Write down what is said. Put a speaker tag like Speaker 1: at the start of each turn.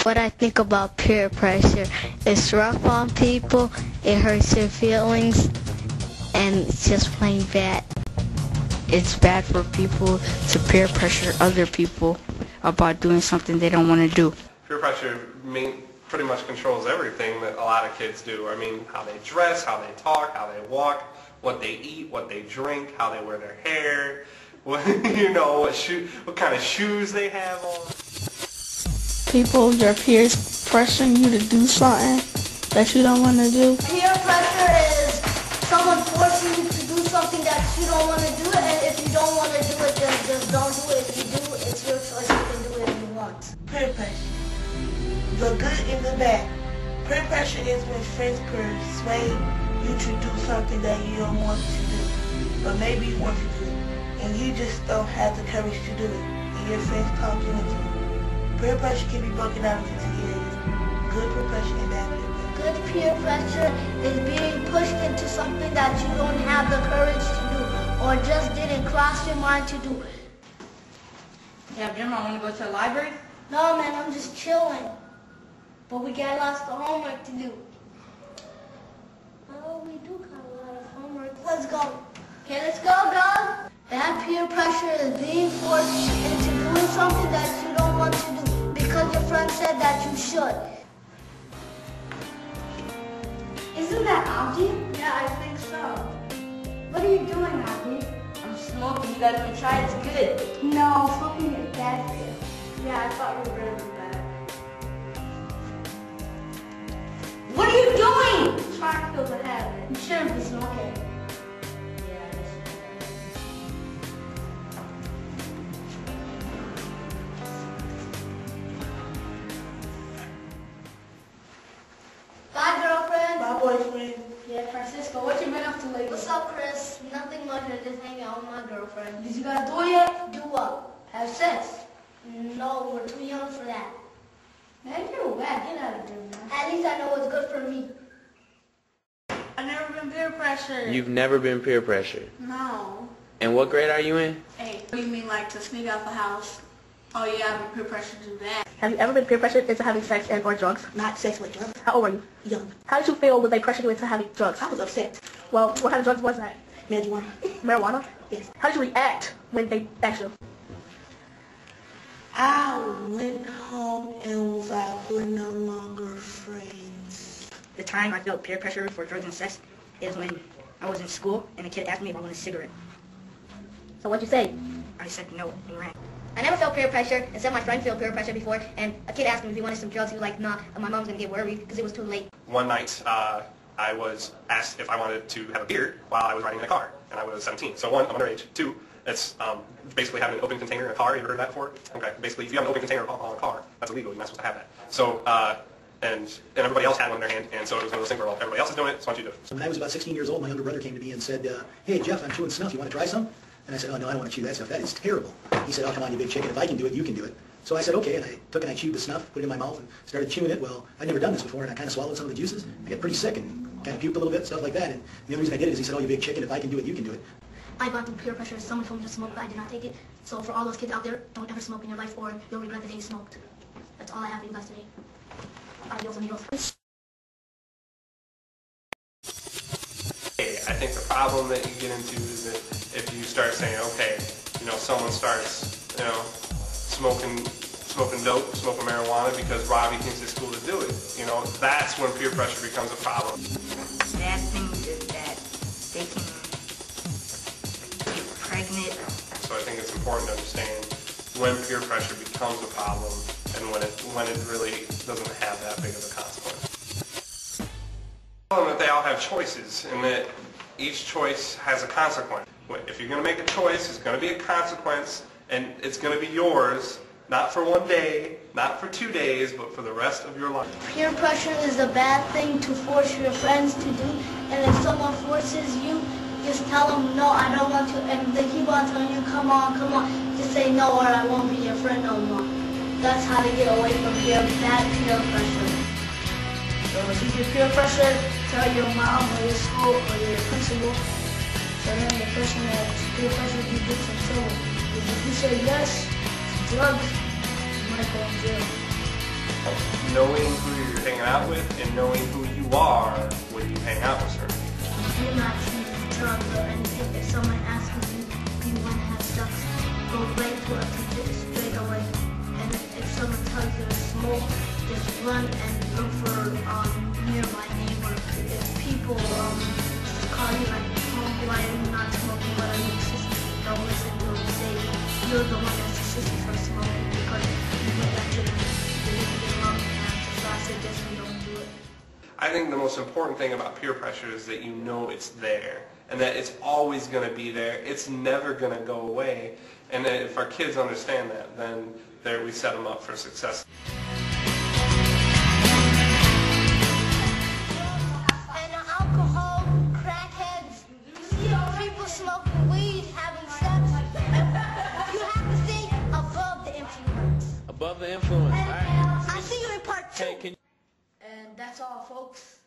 Speaker 1: What I think about peer pressure, it's rough on people, it hurts their feelings, and it's just plain bad.
Speaker 2: It's bad for people to peer pressure other people about doing something they don't want to do.
Speaker 3: Peer pressure pretty much controls everything that a lot of kids do. I mean, how they dress, how they talk, how they walk, what they eat, what they drink, how they wear their hair, what kind of shoes they have on.
Speaker 4: People, your peers pressuring you to do something that you don't want to do.
Speaker 5: Peer pressure is someone forcing you to do something that you don't want to do, and if you don't want to do it, then just don't do it. If you do, it's your choice. You can do it if you want.
Speaker 6: Peer pressure. The good and the bad. Peer pressure is when friends persuade you to do something that you don't want to do, but maybe you want to do it, and you just don't have the courage to do it, and your friends talk you into it. Peer pressure can be broken down into two areas: good peer pressure and bad peer pressure.
Speaker 5: Good peer pressure is being pushed into something that you don't have the courage to do, or just didn't cross your mind to do.
Speaker 7: Yeah, Jim, I want to go to the library.
Speaker 5: No, man, I'm just chilling. But we got lots of homework to do. Oh, we do got a lot of homework. Let's go. Okay, let's go, guys. Bad peer pressure is being forced into doing something that you don't want to do because your friend said that you should. Isn't that Abdi? Yeah, I think so. What are you doing, Abdi?
Speaker 7: I'm smoking. You guys want to try it? It's good.
Speaker 5: No, smoking is bad for you.
Speaker 7: Yeah, I thought you were going to do that.
Speaker 5: What are you doing?
Speaker 7: I'm trying to kill the habit.
Speaker 5: You shouldn't be smoking.
Speaker 7: Yeah, this is
Speaker 5: Bye, girlfriend.
Speaker 6: My boyfriend.
Speaker 7: Yeah, Francisco, what you been up to lately?
Speaker 5: What's up, Chris? Nothing much. I just hang out with my girlfriend.
Speaker 7: Did you guys do it yet?
Speaker 5: Do what?
Speaker 7: Have sex?
Speaker 5: No, we're too young for that.
Speaker 7: Man, you're whack. Get out of here, man.
Speaker 5: At least I know what's good for me.
Speaker 4: I've never been peer pressured.
Speaker 8: You've never been peer pressured.
Speaker 4: No.
Speaker 8: And what grade are you in?
Speaker 4: Hey, what do you mean like to sneak out the house? Oh yeah, I've been peer pressured to do that.
Speaker 9: Have you ever been peer pressured into having sex and or drugs?
Speaker 6: Not sex with drugs.
Speaker 9: How old were you?
Speaker 6: Young.
Speaker 9: How did you feel when they pressured you into having drugs?
Speaker 6: I was upset.
Speaker 9: Well, what kind of drugs was that?
Speaker 6: Marijuana.
Speaker 9: Marijuana?
Speaker 6: Yes.
Speaker 9: How did you react when they asked you?
Speaker 6: I went home and was like, we're no longer friends.
Speaker 10: The time I felt peer pressure for drugs and sex is when I was in school and a kid asked me if I wanted a cigarette.
Speaker 9: So what'd you say?
Speaker 10: I said no and ran.
Speaker 9: I never felt peer pressure. Instead, my friend felt peer pressure before, and a kid asked me if he wanted some drugs. He was like, nah, my mom's gonna get worried because it was too late.
Speaker 3: One night, I was asked if I wanted to have a beer while I was riding in a car, and I was 17. So one, I'm underage. Two, it's basically having an open container in a car. You ever heard of that before? Okay, basically, if you have an open container on a car, that's illegal. You're not supposed to have that. So, and everybody else had one in their hand, and so it was one of those things where everybody else is doing it, so why don't you do it?
Speaker 11: So when I was about 16 years old, my younger brother came to me and said, hey, Jeff, I'm chewing snuff. You want to try some? And I said, oh, no, I don't want to chew that stuff. That is terrible. He said, oh, come on, you big chicken. If I can do it, you can do it. So I said, okay, and I took and I chewed the snuff, put it in my mouth, and started chewing it. Well, I'd never done this before, and I kind of swallowed some of the juices. I got pretty sick and kind of puked a little bit, stuff like that. And the only reason I did it is he said, oh, you big chicken. If I can do it, you can do it.
Speaker 9: I got through peer pressure. Someone told me to smoke, but I did not take it. So for all those kids out there, don't ever smoke in your life, or you'll regret the day you smoked. That's all I have for you guys today. Adios, amigos.
Speaker 3: I think the problem that you get into is that if you start saying, okay, someone starts, smoking dope, smoking marijuana because Robbie thinks it's cool to do it. That's when peer pressure becomes a problem.
Speaker 10: Bad things is that they can get pregnant.
Speaker 3: So I think it's important to understand when peer pressure becomes a problem and when it really doesn't have that big of a consequence. Tell them that they all have choices and that each choice has a consequence. If you're going to make a choice, it's going to be a consequence, and it's going to be yours, not for one day, not for 2 days, but for the rest of your life.
Speaker 5: Peer pressure is a bad thing to force your friends to do, and if someone forces you, just tell them, no, I don't want to, and if they keep on telling you, come on, just say no or I won't be your friend no more. That's how to get away from bad peer pressure. So if you get peer pressure, tell your mom or your school or your principal. So then the person that peer pressure you get some trouble. If you say yes to drugs, you might go in jail.
Speaker 3: knowing who you're hanging out with and knowing who you are when you hang out with certain people.
Speaker 5: Do not choose drugs or anything. If someone asks you, do you want to have sex, go right to a teacher straight away. And if someone tells you to smoke, just run and look for nearby neighbor. If people just call you like, oh, why are you not smoking? What are you sissy? Don't listen to them. Say you're the one that's a sissy for smoking because you think that you're going to get lung cancer. So I suggest you don't do it.
Speaker 3: I think the most important thing about peer pressure is that you know it's there and that it's always going to be there. It's never going to go away. And that if our kids understand that, then we set them up for success.
Speaker 5: And alcohol, crackheads, people smoking weed, having sex. You have to stay above the influence.
Speaker 8: Above the influence. All right.
Speaker 5: I'll see you in part 2.
Speaker 8: Hey,
Speaker 9: And that's all, folks.